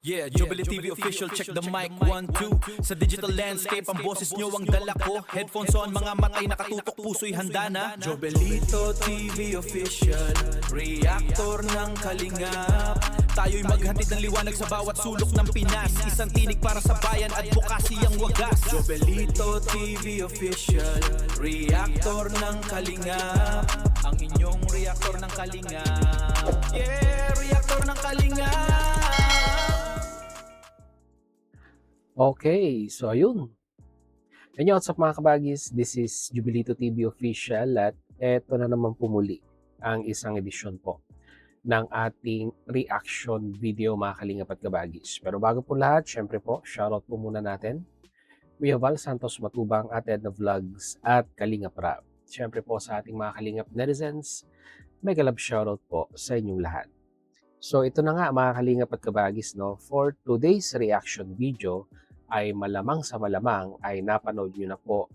Yeah, Jubilee TV official, check the mic, 1, 2. Sa digital landscape, ang boses nyo ang dala ko. Headphones on, mga matay nakatutok, puso'y handa na. Jobelito TV official, reactor ng kalingap. Tayo'y maghatid ng liwanag sa bawat sulok ng Pinas. Isang tinig para sa bayan, advokasy ang wagas. Jobelito TV official, reactor ng kalingap. Ang inyong reactor ng kalingap. Yeah, reactor ng kalingap. Okay, so ayun. Ayun, what's up mga kabagis? This is Jubilito TV Official at eto na naman pumuli ang isang edisyon po ng ating reaction video mga kalingap at kabagis. Pero bago po lahat, syempre po, shoutout po muna natin. Kuya Val Santos Matubang at Edna Vlogs at Kalingap Rap. Syempre po sa ating mga kalingap netizens, mega love shoutout po sa inyong lahat. So ito na nga mga kalingap at kabagis, no? For today's reaction video ay malamang sa malamang ay napanood nyo na po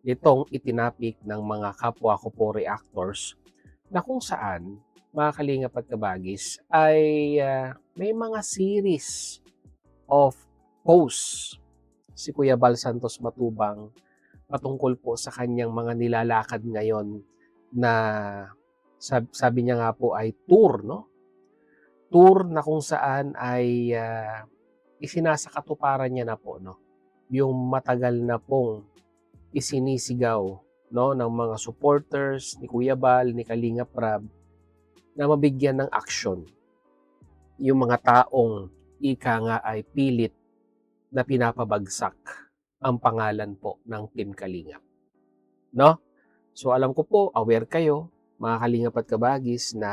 itong itinapik ng mga kapwa ko po reactors na kung saan mga kalingap at kabagis ay may mga series of posts si Kuya Val Santos Matubang patungkol po sa kanyang mga nilalakad ngayon na sabi niya nga po ay tour, no? Tour na kung saan ay isinasakatuparan niya na po, no, yung matagal na pong isinisigaw, no, ng mga supporters ni Kuya Val, ni Kalingap Rab na mabigyan ng aksyon yung mga taong ika nga ay pilit na pinapabagsak ang pangalan po ng Team Kalingap, no? So alam ko po, aware kayo mga Kalingap at kabagis na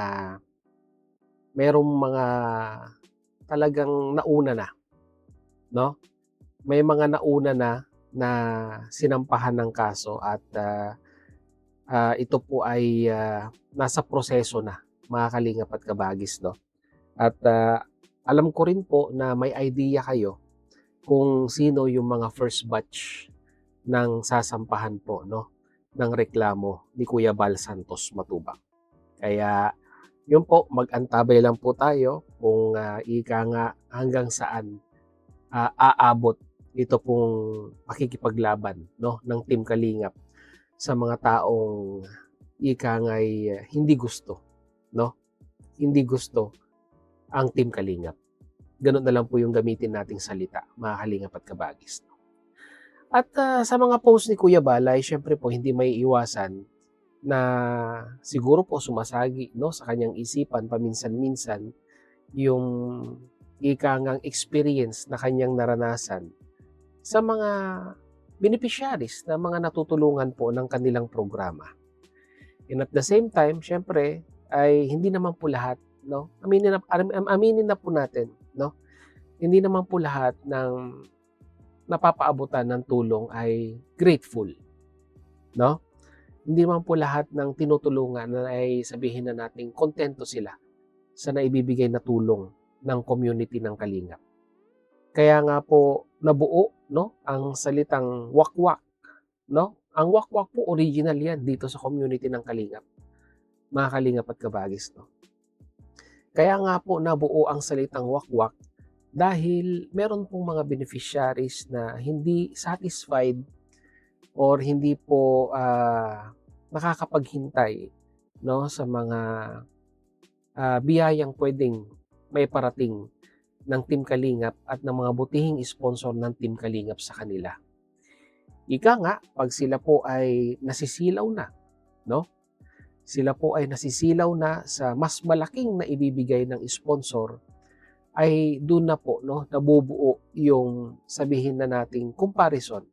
merong mga talagang nauna na, no? May mga nauna na sinampahan ng kaso at ito po ay nasa proseso na mga kalingap at kabagis, no? At alam ko rin po na may idea kayo kung sino yung mga first batch ng sasampahan po, no, ng reklamo ni Kuya Val Santos Matubang. Kaya yun po, mag-antabay lang po tayo kung ika nga hanggang saan aabot ito pong pakikipaglaban, no, ng Team Kalingap sa mga taong ika nga hindi gusto, no? Hindi gusto ang Team Kalingap. Ganun na lang po yung gamitin nating salita, mga kalingap at kabagis. At sa mga post ni Kuya Val ay syempre po hindi may iwasan na siguro po sumasagi, no, sa kanyang isipan paminsan-minsan yung ikangang experience na kanyang naranasan sa mga beneficiaries na mga natutulungan po ng kanilang programa. And at the same time, syempre, ay hindi naman po lahat, no? Aminin na po natin, no? Hindi naman po lahat ng napapaabutan ng tulong ay grateful, no? Hindi naman po lahat ng tinutulungan na ay sabihin na nating kontento sila sa naibibigay na tulong ng community ng Kalingap. Kaya nga po nabuo, no, ang salitang wakwak, no? Ang wakwak po original yan dito sa community ng Kalingap. Mga Kalingap at kabagis, no? Kaya nga po nabuo ang salitang wakwak dahil meron pong mga beneficiaries na hindi satisfied or hindi po nakakapaghintay, no, sa mga biyayang pwedeng may parating ng Team Kalingap at ng mga butihing sponsor ng Team Kalingap sa kanila. Ika nga, pag sila po ay nasisilaw na, no? Sila po ay nasisilaw na sa mas malaking na ibibigay ng sponsor, ay doon na po, no, nabubuo yung sabihin na nating comparison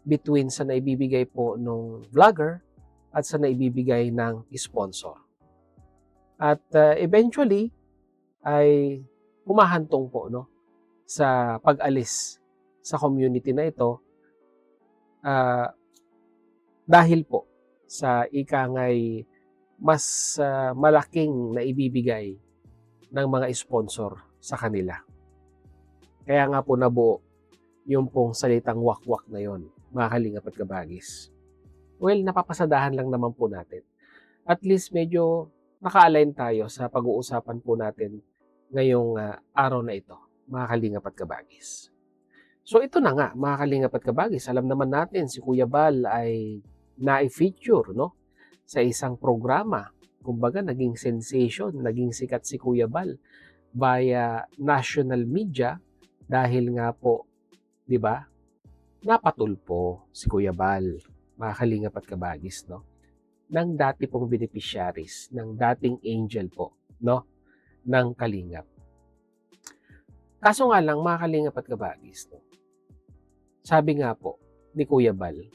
between sa naibibigay po ng vlogger at sa naibibigay ng sponsor. At eventually ay humahantong po, no, sa pag-alis sa community na ito dahil po sa ikangay mas malaking naibibigay ng mga sponsor sa kanila. Kaya nga po nabuo yung pong salitang wakwak na yon, mga kalingap at kabagis. Well, napapasadahan lang naman po natin. At least medyo naka-align tayo sa pag-uusapan po natin ngayong araw na ito, mga kalingap at kabagis. So ito na nga, mga kalingap at kabagis, alam naman natin si Kuya Bal ay na-feature, no, sa isang programa. Kumbaga, naging sensation, naging sikat si Kuya Bal via national media dahil nga po, di ba, napatulpo si Kuya Bal, mga kalingap at kabagis, no, ng dati pong beneficiaries, ng dating angel po, no, ng kalingap. Kaso nga lang, mga kalingap at kabagis, no, sabi nga po ni Kuya Bal,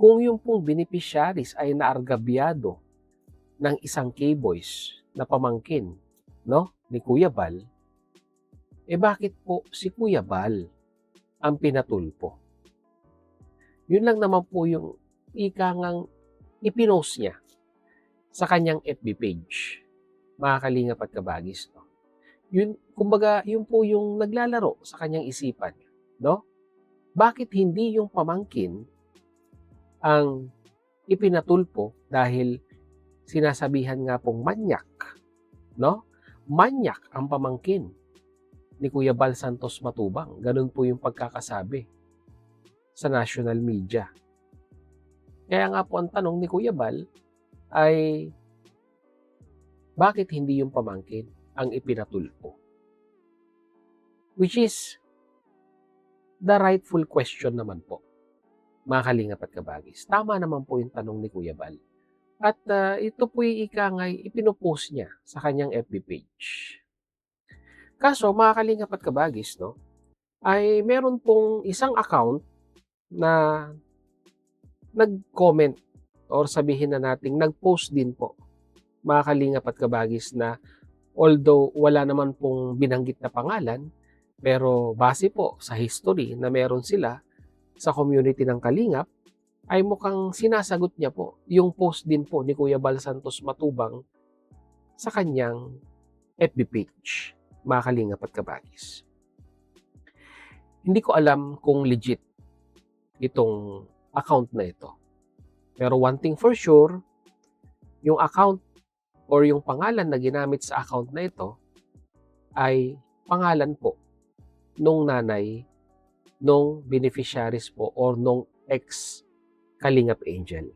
kung yung pong beneficiaries ay naargabyado ng isang K-Boys na pamangkin, no, ni Kuya Bal, bakit po si Kuya Bal ang pinatulpo? Yun lang naman po yung ikangang ipinost niya sa kanyang FB page, mga kalingap at kabagis, no. Yun, kumbaga, yun po yung naglalaro sa kanyang isipan, no? Bakit hindi yung pamangkin ang ipinatulpo dahil sinasabihan nga pong manyak, no? Manyak ang pamangkin ni Kuya Bal Santos Matubang. Ganun po yung pagkakasabi sa national media. Kaya nga po ang tanong ni Kuya Bal ay bakit hindi yung pamangkin ang ipinatulpo? Which is the rightful question naman po, mga kalingap at kabagis. Tama naman po yung tanong ni Kuya Bal. At ito po yung ikangay ipinopost niya sa kanyang FB page. Kaso, mga kalingap at kabagis, no, ay meron pong isang account na nag-comment or sabihin na nating nag-post din po, mga kalingap at kabagis, na although wala naman pong binanggit na pangalan, pero base po sa history na meron sila sa community ng Kalingap, ay mukhang sinasagot niya po yung post din po ni Kuya Bal Santos Matubang sa kanyang FB page, mga kalingap at kabagis. Hindi ko alam kung legit itong account na ito. Pero one thing for sure, yung account or yung pangalan na ginamit sa account na ito ay pangalan po nung nanay nung beneficiaries po or nung ex-Kalingap Angel,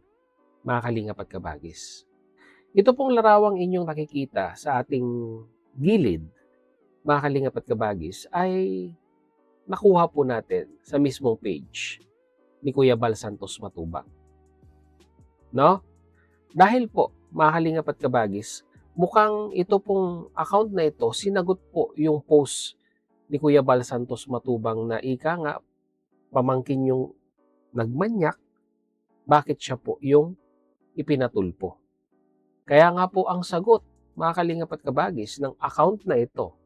mga kalingap at kabagis. Ito pong larawang inyong nakikita sa ating gilid, mga kalingap at kabagis, ay nakuha po natin sa mismong page ni Kuya Bal Santos Matubang. No? Dahil po, mga kalingap at kabagis, mukhang ito pong account na ito, sinagot po yung post ni Kuya Bal Santos Matubang na ika nga, pamangkin yung nagmanyak, bakit siya po yung ipinatulpo. Kaya nga po ang sagot, mga kalingap at kabagis, ng account na ito,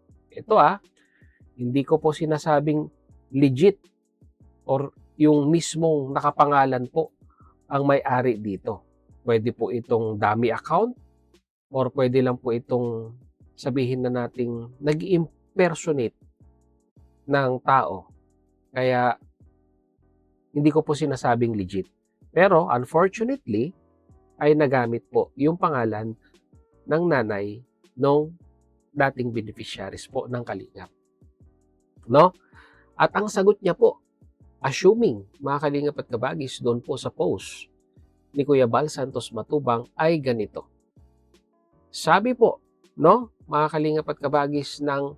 hindi ko po sinasabing legit or yung mismong nakapangalan po ang may-ari dito. Pwede po itong dummy account or pwede lang po itong sabihin na nating nag-impersonate ng tao. Kaya hindi ko po sinasabing legit. Pero unfortunately, ay nagamit po yung pangalan ng nanay ng dating beneficiaries po ng Kalingap. No? At ang sagot niya po, assuming, mga kalingap at kabagis, doon po sa post ni Kuya Bal Santos Matubang ay ganito. Sabi po, no, mga kalingap at kabagis, ng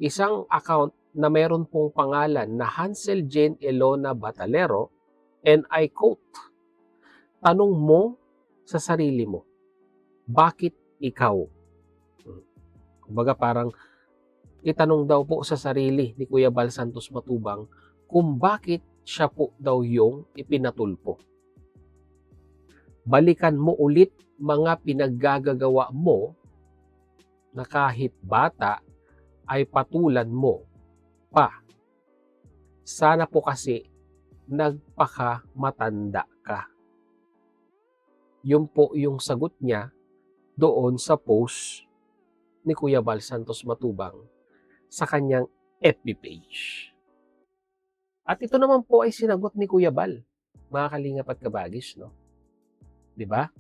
isang account na meron pong pangalan na Hansel Jane Elona Batalero, and I quote, tanong mo sa sarili mo, bakit ikaw? Kumbaga parang itanong daw po sa sarili ni Kuya Bal Santos Matubang kung bakit siya po daw yung ipinatulpo. Balikan mo ulit mga pinaggagawa mo na kahit bata ay patulan mo pa. Sana po kasi nagpakamatanda ka. Yun po yung sagot niya doon sa post ni Kuya Bal Santos Matubang sa kanyang FB page. At ito naman po ay sinagot ni Kuya Bal, mga kalingap at kabagis, no? 'Di ba?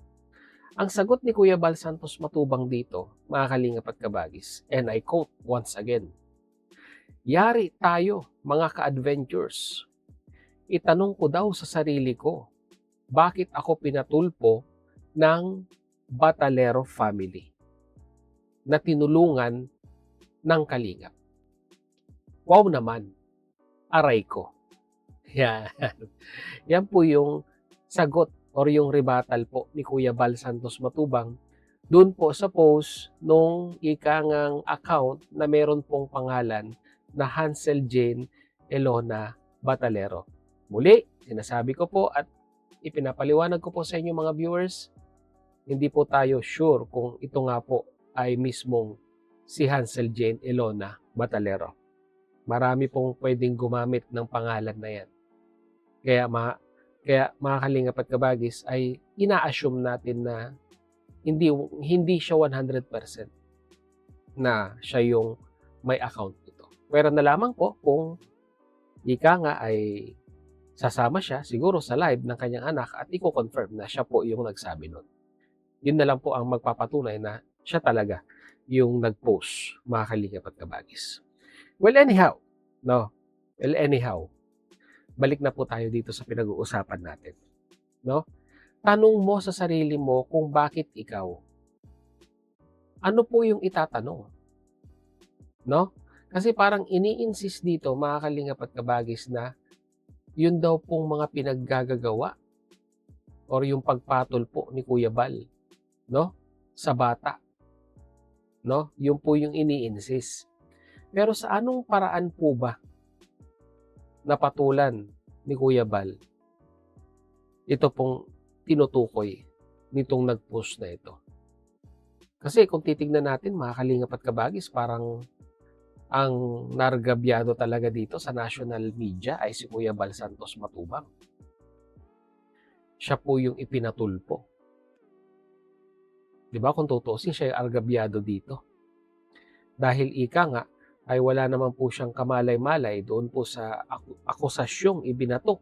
Ang sagot ni Kuya Bal Santos Matubang dito, mga kalingap at kabagis, and I quote once again, Yari tayo, mga ka-adventures. Itanong ko daw sa sarili ko, bakit ako pinatulpo ng Batalero family na tinulungan ng Kalingap? Wow naman, aray ko. Yan. Yan po yung sagot or yung rebuttal po ni Kuya Bal Santos Matubang doon po sa post nung ikangang account na meron pong pangalan na Hansel Jane Elona Batalero. Muli, sinasabi ko po at ipinapaliwanag ko po sa inyo mga viewers, hindi po tayo sure kung ito nga po ay mismong si Hansel Jane Elona Batalero. Marami pong pwedeng gumamit ng pangalan na yan. Kaya mga Kalingap at Kabagis ay ina-assume natin na hindi siya 100% na siya yung may account nito. Pero nalaman ko kung ika nga ay sasama siya siguro sa live ng kanyang anak at i-confirm na siya po yung nagsabi nun. Yun na lang po ang magpapatunay na siya talaga yung nag-post, mga Kalingap at Kabagis. Well, anyhow, balik na po tayo dito sa pinag-uusapan natin. No? Tanong mo sa sarili mo kung bakit ikaw. Ano po yung itatanong? No? Kasi parang ini-insist dito, mga Kalingap at Kabagis, na yun daw pong mga pinaggagawa or yung pagpatol po ni Kuya Bal, no? Sa bata. No? Yun po yung ini-insist. Pero sa anong paraan po ba napatulan ni Kuya Bal ito pong tinutukoy nitong nag-post na ito? Kasi kung titignan natin, mga Kalingap at Kabagis, parang ang nargabyado talaga dito sa national media ay si Kuya Bal Santos Matubang. Siya po yung ipinatulpo. Diba? Kung tutusin, siya yung argabyado dito. Dahil ika nga, ay wala naman po siyang kamalay-malay doon po sa akusasyong ibinatok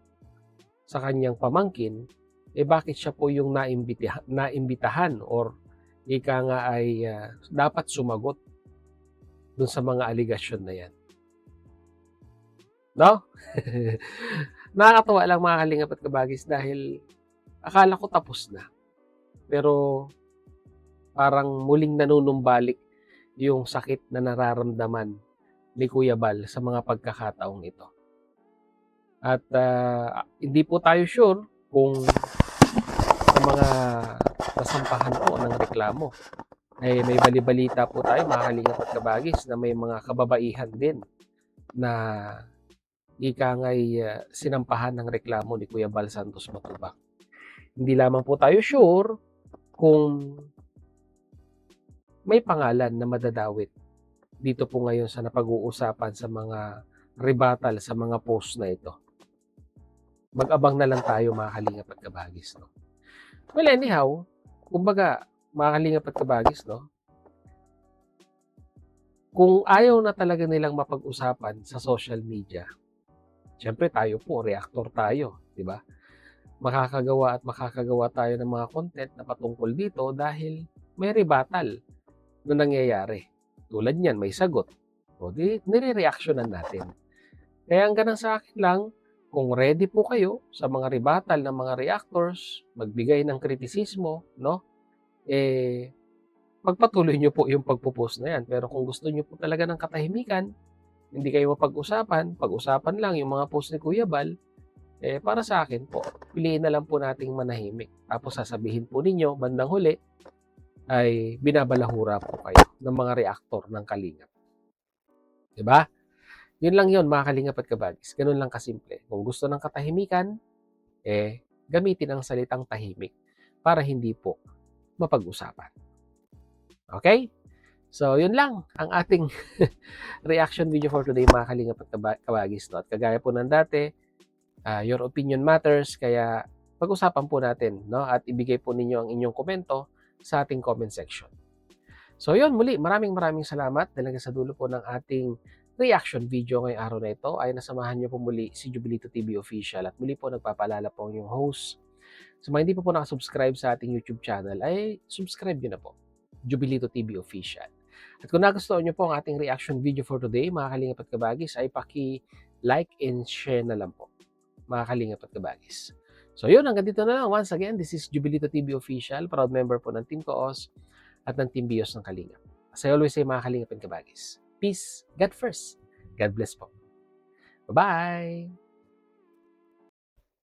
sa kanyang pamangkin, bakit siya po yung naimbitahan or ika nga ay dapat sumagot doon sa mga aligasyon na yan. No? Nakakatawa lang, mga Kalingap at Kabagis, dahil akala ko tapos na. Pero parang muling nanunumbalik yung sakit na nararamdaman ni Kuya Bal sa mga pagkakataong ito. At hindi po tayo sure kung sa mga nasampahan po ng reklamo ay may balibalita po tayo, mga Kalingap at Kabagis, na may mga kababaihan din na ika nga'y sinampahan ng reklamo ni Kuya Bal Santos Matubang. Hindi lamang po tayo sure kung may pangalan na madadawit dito po ngayon sa napag-uusapan sa mga rebuttal sa mga post na ito. Mag-abang na lang tayo, mga Kalingap at Kabagis, no? Well, anyhow, kumbaga, mga Kalingap at Kabagis, no? Kung ayaw na talaga nilang mapag-usapan sa social media, syempre tayo po, reactor tayo, di ba? Makakagawa tayo ng mga content na patungkol dito dahil may rebuttal na nangyayari. Tulad niyan, may sagot. O di, nire-reactionan natin. Kaya ang ganang sa akin lang, kung ready po kayo sa mga rebuttal ng mga reactors, magbigay ng kritisismo, no? Pagpatuloy nyo po yung pagpo-post na yan. Pero kung gusto nyo po talaga ng katahimikan, hindi kayo mapag-usapan, pag-usapan lang yung mga post ni Kuya Bal, para sa akin po, piliin na lang po nating manahimik. Tapos sasabihin po ninyo, bandang huli, ay binabalahura po kayo ng mga reactor ng Kalingap. Diba? Yun lang yun, mga Kalingap at Kabagis. Ganun lang kasimple. Kung gusto ng katahimikan, gamitin ang salitang tahimik para hindi po mapag-usapan. Okay? So, yun lang ang ating reaction video for today, mga Kalingap at Kabagis. At kagaya po ng dati, your opinion matters, kaya pag-usapan po natin, no? At ibigay po ninyo ang inyong komento sa ating comment section. So yun, muli, maraming salamat dahil sa dulo po ng ating reaction video ngayong araw na ito ay nasamahan niyo po muli si Jubilito TV Official, at muli po nagpapaalala po ang inyong host. Sa mga hindi po nakasubscribe sa ating YouTube channel ay subscribe niyo na po, Jubilito TV Official. At kung nagustuhan nyo po ang ating reaction video for today, mga Kalingap at Kabagis, ay paki-like and share na lang po, mga Kalingap at Kabagis. So yun, hanggang dito na lang. Once again, this is Jubilito TV Official, proud member po ng Team Koos at ng Team Bios ng Kalingap. As I always say, mga Kalingap and Kabagis, peace, God first. God bless po. Bye-bye!